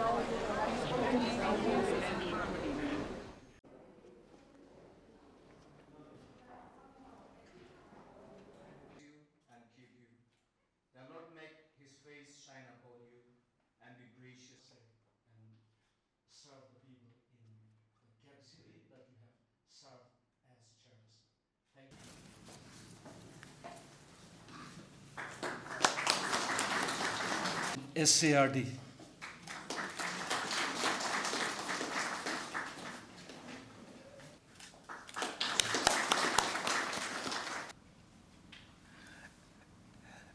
and keep you. The Lord make his face shine upon you and be gracious and serve the people in the capacity that you have served as chairperson. Thank you. SCRD.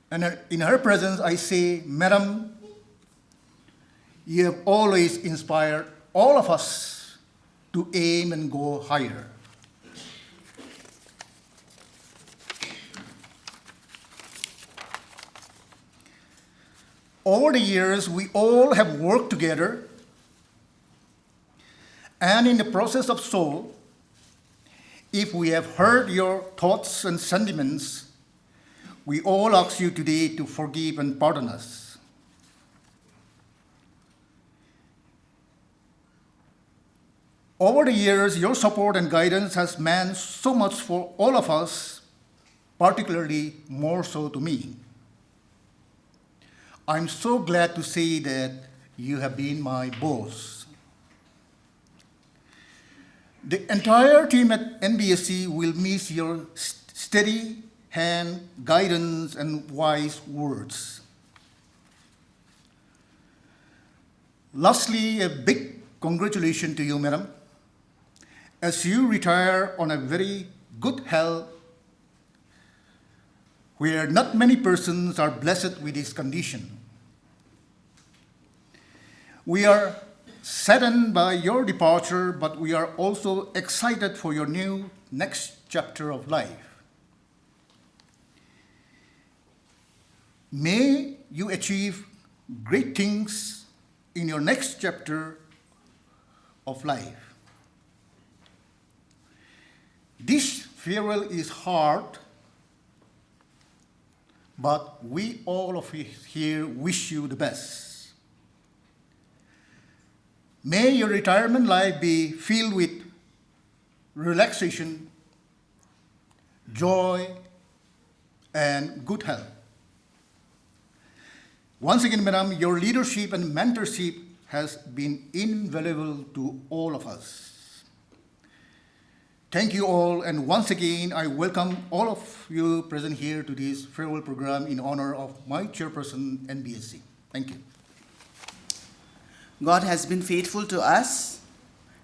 And in her presence, I say, Madam, you have always inspired all of us to aim and go higher. Over the years, we all have worked together, and in the process of so, if we have heard your thoughts and sentiments, we all ask you today to forgive and pardon us. Over the years, your support and guidance has meant so much for all of us, particularly more so to me. I'm so glad to say that you have been my boss. The entire team at NBSC will miss your steady hand, guidance, and wise words. Lastly, a big congratulations to you, Madam, as you retire on a very good health, where not many persons are blessed with this condition. We are saddened by your departure, but we are also excited for your new next chapter of life. May you achieve great things in your next chapter of life. This farewell is hard, but we all of us here wish you the best. May your retirement life be filled with relaxation, joy, and good health. Once again, Madam, your leadership and mentorship has been invaluable to all of us. Thank you all, and once again, I welcome all of you present here to this farewell program in honor of my chairperson, NBSC. Thank you. God has been faithful to us,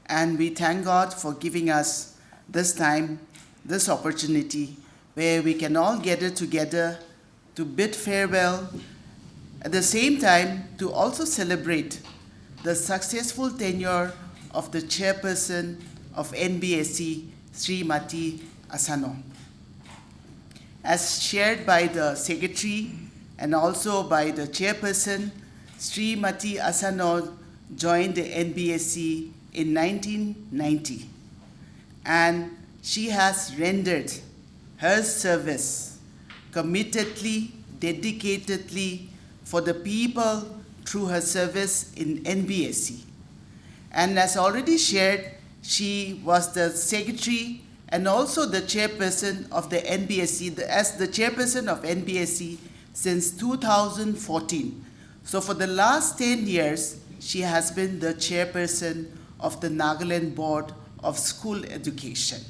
and we thank God for giving us this time, this opportunity, where we can all gather together to bid farewell, at the same time to also celebrate the successful tenure of the chairperson of NBSC, Srimati Asano. As shared by the secretary and also by the chairperson, Srimati Asano joined the NBSC in 1990, and she has rendered her service committedly, dedicatedly for the people through her service in NBSC. And as already shared, she was the secretary and also the chairperson of the NBSC, as the chairperson of NBSC since 2014. So for the last 10 years, she has been the chairperson of the Nagaland Board of School Education.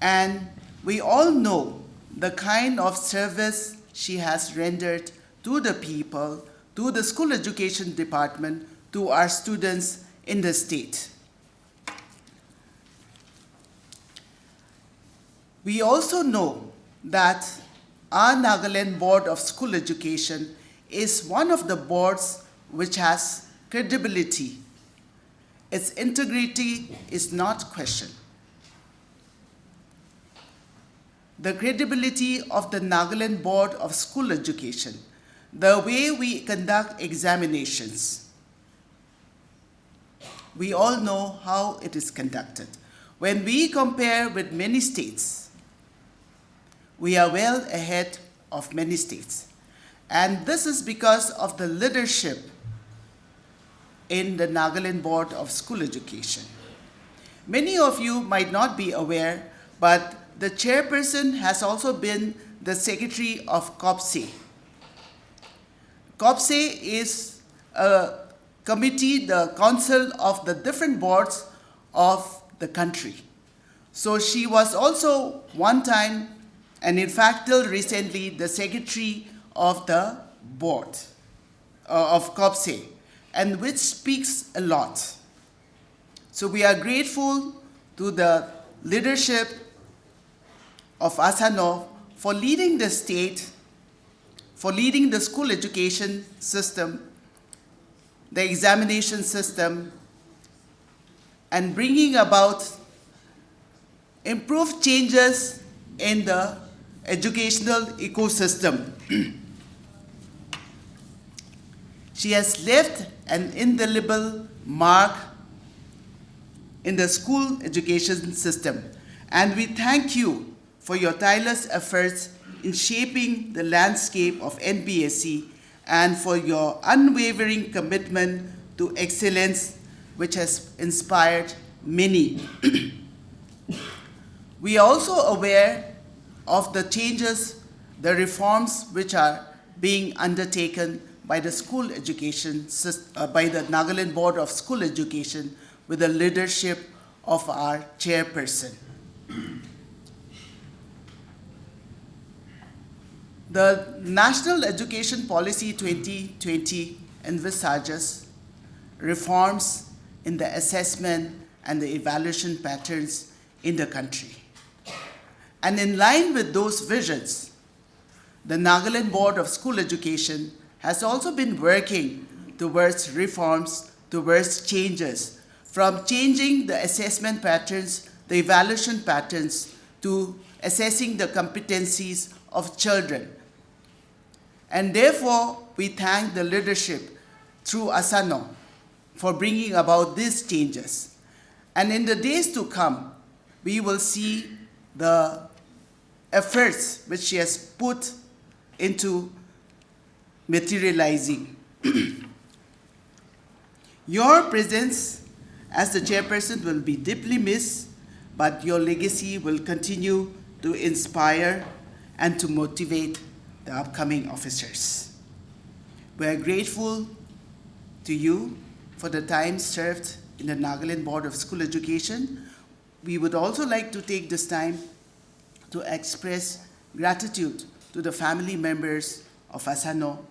And we all know the kind of service she has rendered to the people, to the school education department, to our students in the state. We also know that our Nagaland Board of School Education is one of the boards which has credibility. Its integrity is not questioned. The credibility of the Nagaland Board of School Education, the way we conduct examinations, we all know how it is conducted. When we compare with many states, we are well ahead of many states. And this is because of the leadership in the Nagaland Board of School Education. Many of you might not be aware, but the chairperson has also been the secretary of COPSE. COPSE is a committee, the council of the different boards of the country. So she was also one time, and in fact till recently, the secretary of the board of COPSE, and which speaks a lot. So we are grateful to the leadership of Asano for leading the state, for leading the school education system, the examination system, and bringing about improved changes in the educational ecosystem. She has left an indelible mark in the school education system, and we thank you for your tireless efforts in shaping the landscape of NBSC and for your unwavering commitment to excellence, which has inspired many. We are also aware of the changes, the reforms which are being undertaken by the school education, by the Nagaland Board of School Education with the leadership of our chairperson. The National Education Policy 2020 envisages reforms in the assessment and the evaluation patterns in the country. And in line with those visions, the Nagaland Board of School Education has also been working towards reforms, towards changes, from changing the assessment patterns, the evaluation patterns, to assessing the competencies of children. And therefore, we thank the leadership through Asano for bringing about these changes. And in the days to come, we will see the efforts which she has put into materializing. Your presence as the chairperson will be deeply missed, but your legacy will continue to inspire and to motivate the upcoming officers. We are grateful to you for the time served in the Nagaland Board of School Education. We would also like to take this time to express gratitude to the family members of Asano,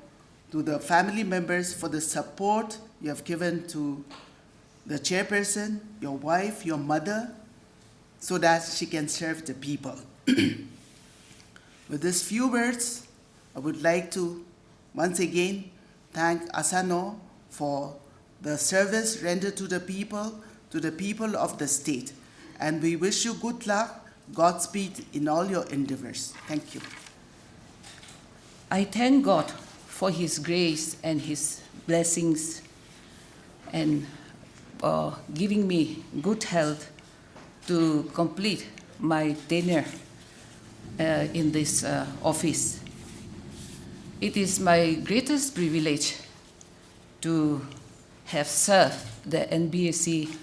to the family members for the support you have given to the chairperson, your wife, your mother, so that she can serve the people. With these few words, I would like to once again thank Asano for the service rendered to the people of the state. And we wish you good luck, Godspeed in all your endeavors. Thank you. I thank God for His grace and His blessings and giving me good health to complete my tenure in this office. It is my greatest privilege to have served the NBSC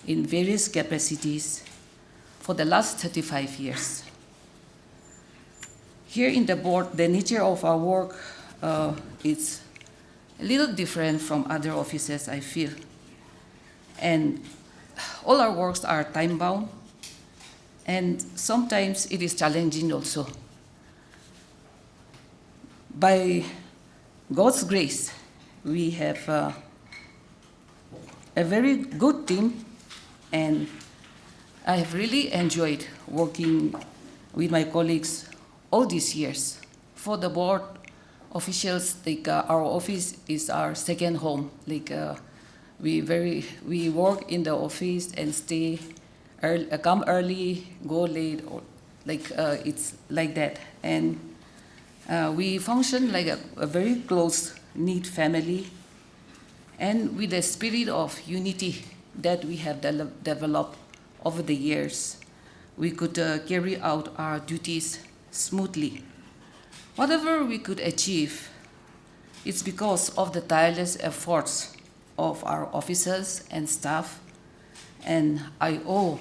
in various capacities for the last 35 years. Here in the board, the nature of our work is a little different from other offices, I feel. And all our works are time-bound, and sometimes it is challenging also. By God's grace, we have a very good team, and I have really enjoyed working with my colleagues all these years. For the board officials, our office is our second home. We work in the office and stay early, come early, go late, or it's like that. And we function like a very close-knit family, and with the spirit of unity that we have developed over the years, we could carry out our duties smoothly. Whatever we could achieve, it's because of the tireless efforts of our officers and staff, and I owe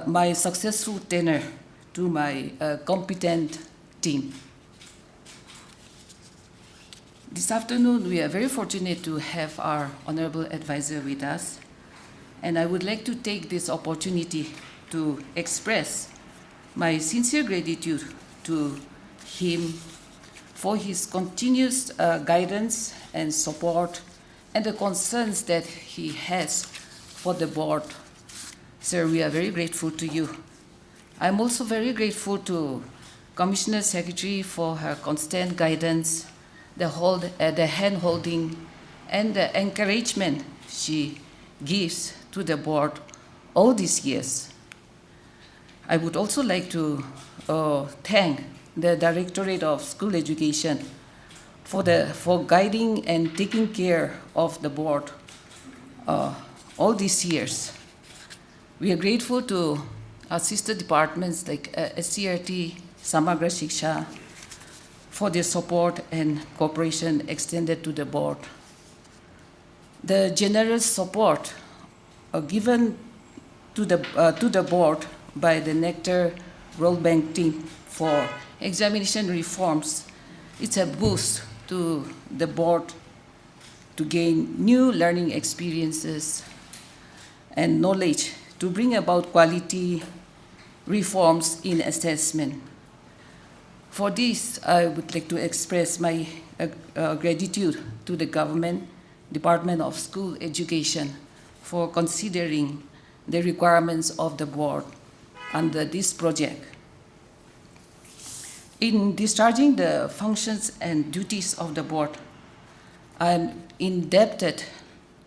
my successful tenure to my competent team. This afternoon, we are very fortunate to have our honorable advisor with us, and I would like to take this opportunity to express my sincere gratitude to him for his continuous guidance and support and the concerns that he has for the board. Sir, we are very grateful to you. I'm also very grateful to Commissioner Secretary for her constant guidance, the hand-holding, and the encouragement she gives to the board all these years. I would also like to thank the Directorate of School Education for guiding and taking care of the board all these years. We are grateful to our sister departments like SCRT, Samagra Shiksha, for their support and cooperation extended to the board. The generous support given to the board by the Nectar World Bank team for examination reforms, it's a boost to the board to gain new learning experiences and knowledge to bring about quality reforms in assessment. For this, I would like to express my gratitude to the government, Department of School Education, for considering the requirements of the board under this project. In discharging the functions and duties of the board, I am indebted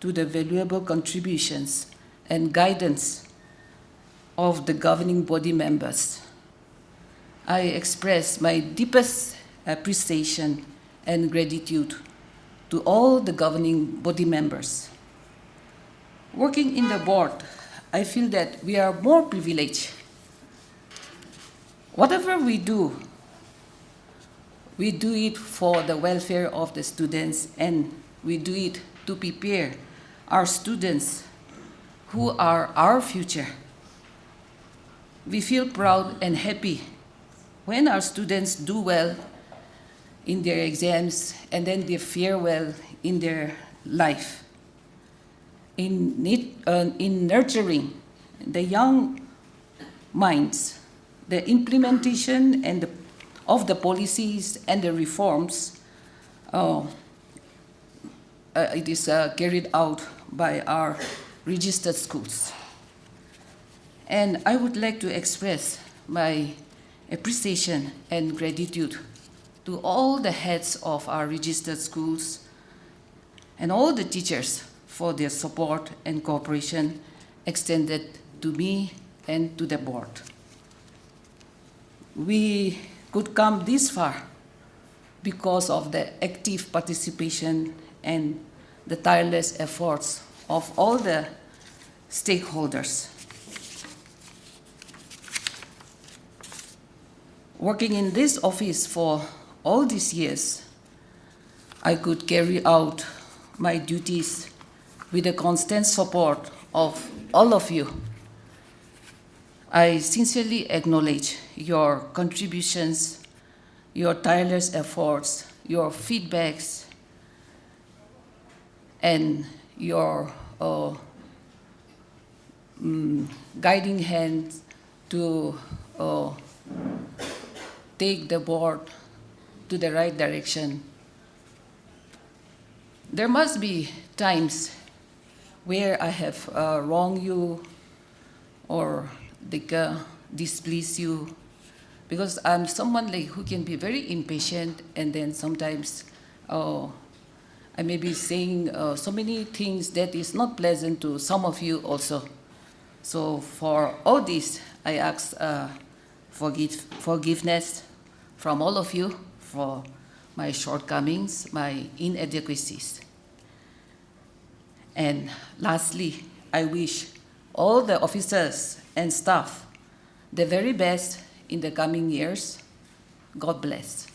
to the valuable contributions and guidance of the governing body members. I express my deepest appreciation and gratitude to all the governing body members. Working in the board, I feel that we are more privileged. Whatever we do it for the welfare of the students, and we do it to prepare our students who are our future. We feel proud and happy when our students do well in their exams and then they fare well in their life. In nurturing the young minds, the implementation of the policies and the reforms, it is carried out by our registered schools. And I would like to express my appreciation and gratitude to all the heads of our registered schools and all the teachers for their support and cooperation extended to me and to the board. We could come this far because of the active participation and the tireless efforts of all the stakeholders. Working in this office for all these years, I could carry out my duties with the constant support of all of you. I sincerely acknowledge your contributions, your tireless efforts, your feedbacks, and your guiding hands to take the board to the right direction. There must be times where I have wronged you or displeased you, because I'm someone who can be very impatient, and then sometimes I may be saying so many things that is not pleasant to some of you also. So for all this, I ask forgiveness from all of you for my shortcomings, my inadequacies. And lastly, I wish all the officers and staff the very best in the coming years. God bless.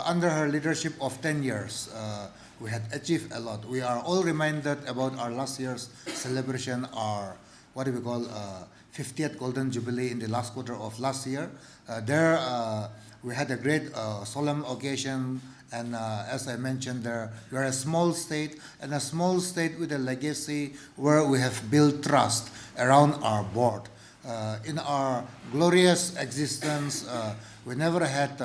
under her leadership of 10 years, we had achieved a lot. We are all reminded about our last year's celebration, our what do we call 50th Golden Jubilee in the last quarter of last year. There we had a great solemn occasion, and as I mentioned there, we are a small state, and a small state with a legacy where we have built trust around our board. In our glorious existence, we never had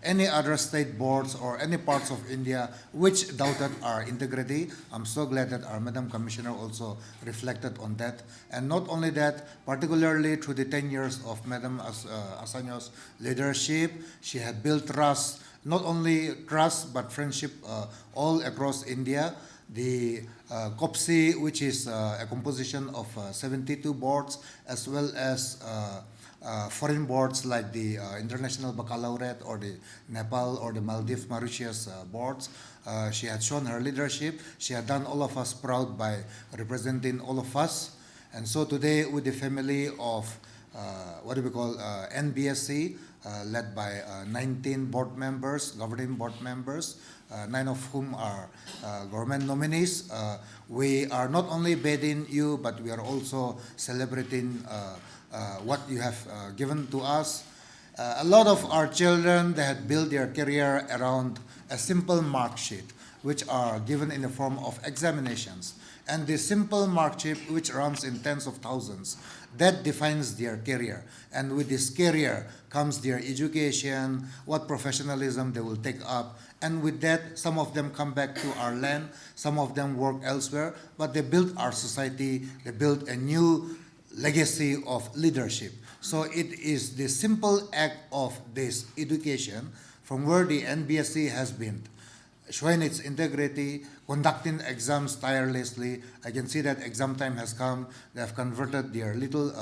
any other state boards or any parts of India which doubted our integrity. I'm so glad that our Madam Commissioner also reflected on that. And not only that, particularly through the 10 years of Madam Asano's leadership, she had built trust, not only trust but friendship all across India. The COPSI, which is a composition of 72 boards, as well as foreign boards like the International Baccalaureate or the Nepal or the Maldives, Mauritius boards. She had shown her leadership. She had done all of us proud by representing all of us. And so today, with the family of what do we call NBSC, led by 19 board members, governing board members, 9 of whom are government nominees. We are not only bidding you, but we are also celebrating what you have given to us. A lot of our children, they had built their career around a simple mark sheet, which are given in the form of examinations. And the simple mark sheet, which runs in tens of thousands, that defines their career. And with this career comes their education, what professionalism they will take up. And with that, some of them come back to our land, some of them work elsewhere, but they built our society, they built a new legacy of leadership. So it is the simple act of this education from where the NBSC has been showing its integrity, conducting exams tirelessly. I can see that exam time has come. They have converted their little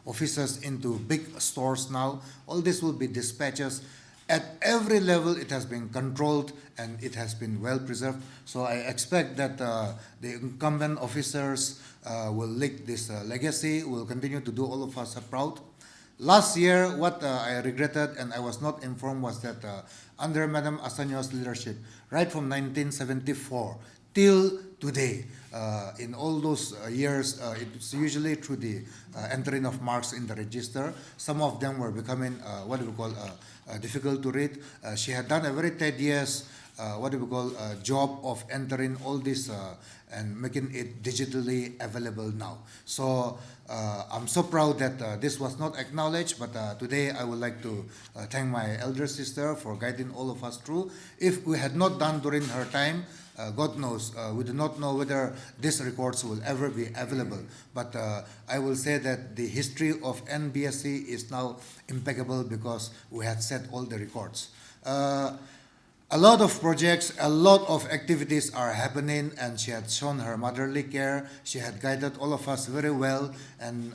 offices into big stores now. All this will be dispatches. At every level, it has been controlled and it has been well preserved. So I expect that the incumbent officers will lead this legacy, will continue to do all of us proud. Last year, what I regretted and I was not informed was that under Madam Asano's leadership, right from 1974 till today, in all those years, it's usually through the entering of marks in the register. Some of them were becoming what do we call difficult to read. She had done a very tedious job of entering all this and making it digitally available now. So I'm so proud that this was not acknowledged, but today I would like to thank my elder sister for guiding all of us through. If we had not done during her time, God knows, we do not know whether these records will ever be available. But I will say that the history of NBSC is now impeccable because we had set all the records. A lot of projects, a lot of activities are happening, and she had shown her motherly care. She had guided all of us very well, and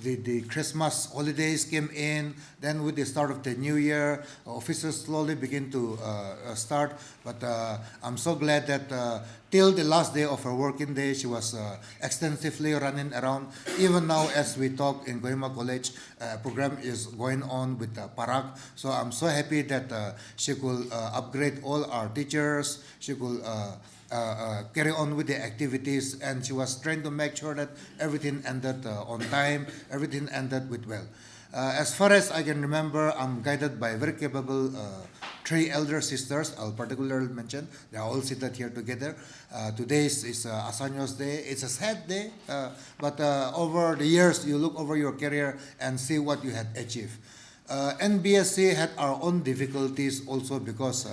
the Christmas holidays came in. Then with the start of the new year, officers slowly begin to start. But I'm so glad that till the last day of her working day, she was extensively running around. Even now, as we talk in Kohima College, a program is going on with Parak. So I'm so happy that she could upgrade all our teachers. She could carry on with the activities, and she was trying to make sure that everything ended on time, everything ended with well. As far as I can remember, I'm guided by very capable 3 elder sisters. I'll particularly mention. They are all seated here together. Today is Asano's day. It's a sad day, but over the years, you look over your career and see what you had achieved. NBSC had our own difficulties also because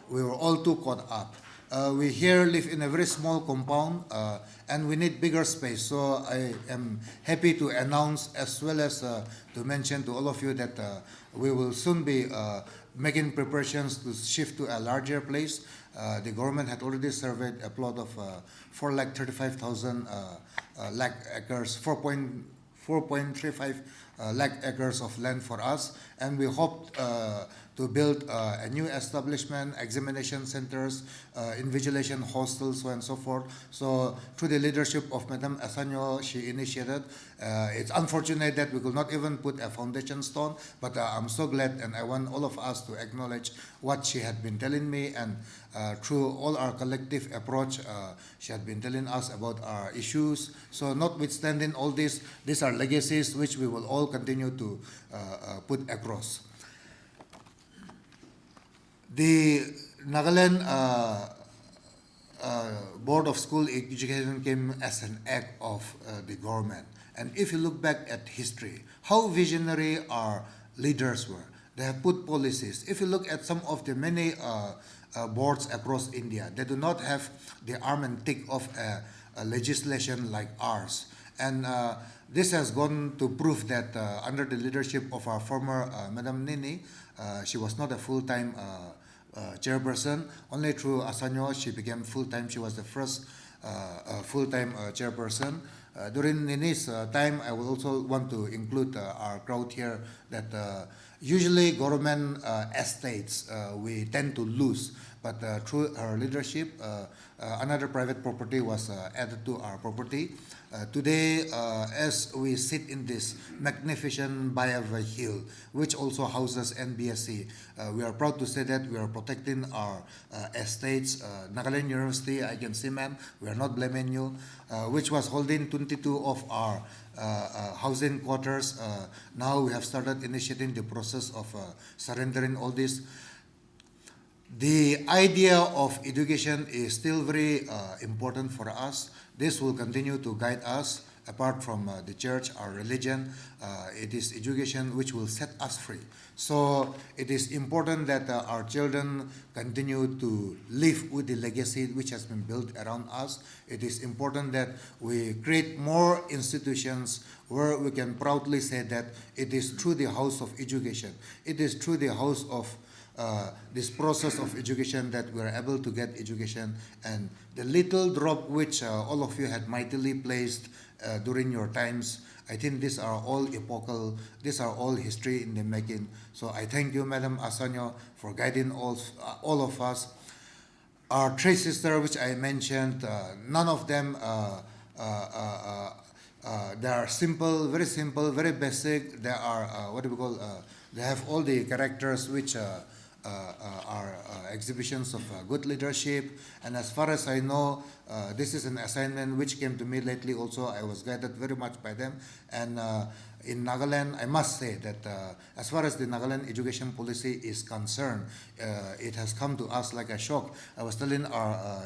we were all too caught up. We here live in a very small compound and we need bigger space. So I am happy to announce as well as to mention to all of you that we will soon be making preparations to shift to a larger place. The government had already surveyed a plot of 435,000 lakh acres, 4.35 lakh acres of land for us, and we hope to build a new establishment, examination centers, invigilation hostels, so on and so forth. So through the leadership of Madam Asano, she initiated. It's unfortunate that we could not even put a foundation stone, but I'm so glad, and I want all of us to acknowledge what she had been telling me, and through all our collective approach, she had been telling us about our issues. So notwithstanding all this, these are legacies which we will all continue to put across. The Nagaland Board of School Education came as an act of the government. And if you look back at history, how visionary our leaders were. They have put policies. If you look at some of the many boards across India, they do not have the arm and tick of a legislation like ours. And this has gone to prove that under the leadership of our former Madam Nini, she was not a full-time chairperson. Only through Asano she became full-time. She was the first full-time chairperson. During Nini's time, I will also want to include our crowd here that usually government estates we tend to lose, but through her leadership, another private property was added to our property. Today, as we sit in this magnificent Bayava Hill, which also houses NBSC, we are proud to say that we are protecting our estates. Nagaland University, I can see, ma'am, we are not blaming you, which was holding 22 of our housing quarters. Now we have started initiating the process of surrendering all this. The idea of education is still very important for us. This will continue to guide us. Apart from the church, our religion, it is education which will set us free. So it is important that our children continue to live with the legacy which has been built around us. It is important that we create more institutions where we can proudly say that it is through the house of education, it is through the house of this process of education that we are able to get education, and the little drop which all of you had mightily placed during your times, I think these are all epochal, these are all history in the making. So I thank you, Madam Asano, for guiding all of us. Our three sisters, which I mentioned, none of them they are simple, very basic. They are they have all the characters which are exhibitions of good leadership. And as far as I know, this is an assignment which came to me lately also. I was guided very much by them. And in Nagaland, I must say that as far as the Nagaland education policy is concerned, it has come to us like a shock. I was telling our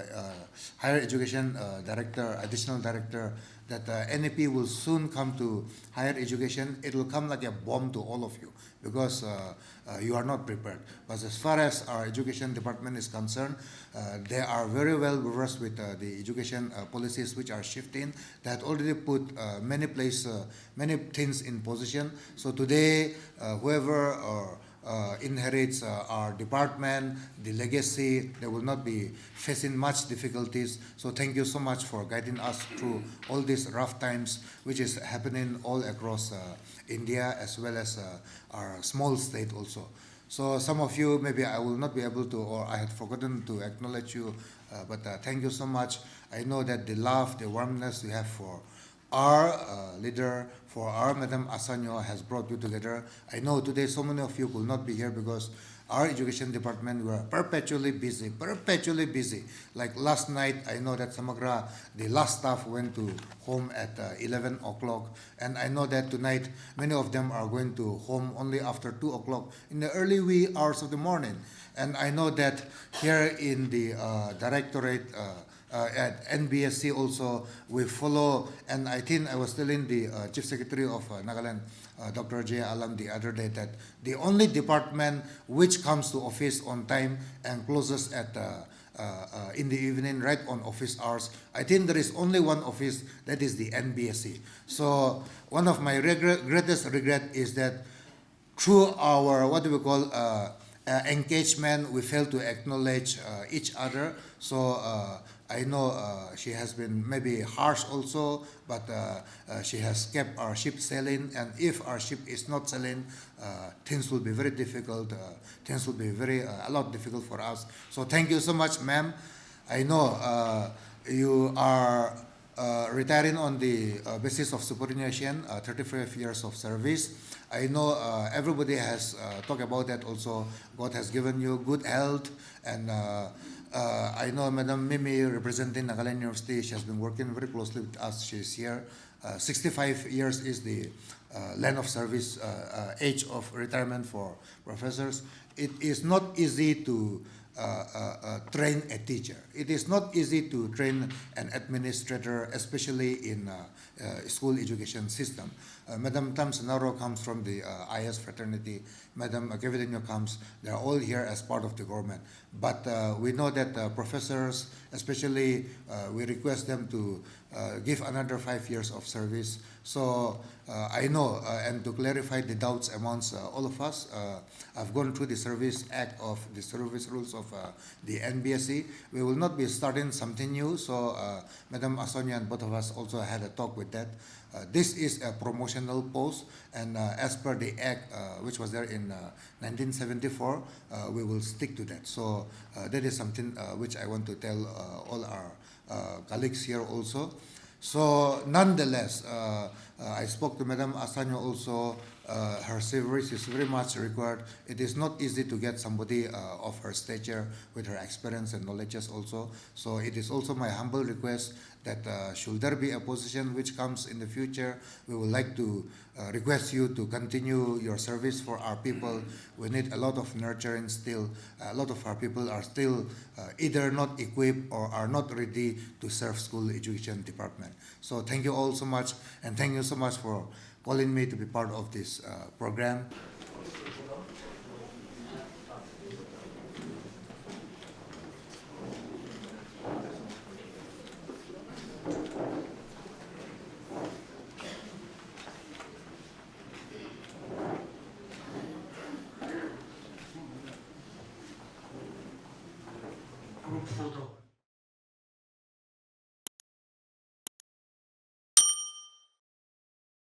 higher education director, additional director, that NEP will soon come to higher education. It will come like a bomb to all of you because you are not prepared. But as far as our education department is concerned, they are very well versed with the education policies which are shifting. They had already put many things in position. So today, whoever inherits our department, the legacy, they will not be facing much difficulties. So thank you so much for guiding us through all these rough times, which is happening all across India as well as our small state also. So some of you, maybe I will not be able to, or I had forgotten to acknowledge you, but thank you so much. I know that the love, the warmness you have for our leader, for our Madam Asano has brought you together. I know today so many of you will not be here because our education department were perpetually busy. Like last night, I know that Samagra, the last staff went to home at 11 o'clock. And I know that tonight, many of them are going to home only after 2 o'clock in the early wee hours of the morning. And I know that here in the directorate, at NBSC also, we follow, and I think I was telling the Chief Secretary of Nagaland, Dr. J. Alam, the other day that the only department which comes to office on time and closes at in the evening, right on office hours, I think there is only one office, that is the NBSC. So one of my greatest regret is that through our, engagement, we fail to acknowledge each other. So I know she has been maybe harsh also, but she has kept our ship sailing. And if our ship is not sailing, things will be very difficult. Things will be a lot difficult for us. So thank you so much, ma'am. I know you are retiring on the basis of subordination, 35 years of service. I know everybody has talked about that also. God has given you good health, and I know Madam Mimi, representing Nagaland University, she has been working very closely with us. She's here. 65 years is the length of service age of retirement for professors. It is not easy to train a teacher. It is not easy to train an administrator, especially in school education system. Madam Tam Senaro comes from the IS fraternity. Madam Kevidenyo comes. They are all here as part of the government. But we know that professors, especially, we request them to give another 5 years of service. So I know, and to clarify the doubts amongst all of us, I've gone through the Service Act of the Service Rules of the NBSC. We will not be starting something new. So Madam Asonia and both of us also had a talk with that. This is a promotional post, and as per the Act, which was there in 1974, we will stick to that. So that is something which I want to tell all our colleagues here also. So nonetheless, I spoke to Madam Asano also. Her service is very much required. It is not easy to get somebody of her stature with her experience and knowledges also. So it is also my humble request that should there be a position which comes in the future, we would like to request you to continue your service for our people. We need a lot of nurturing still. A lot of our people are still either not equipped or are not ready to serve school education department. So thank you all so much, and thank you so much for calling me to be part of this program. Group photo.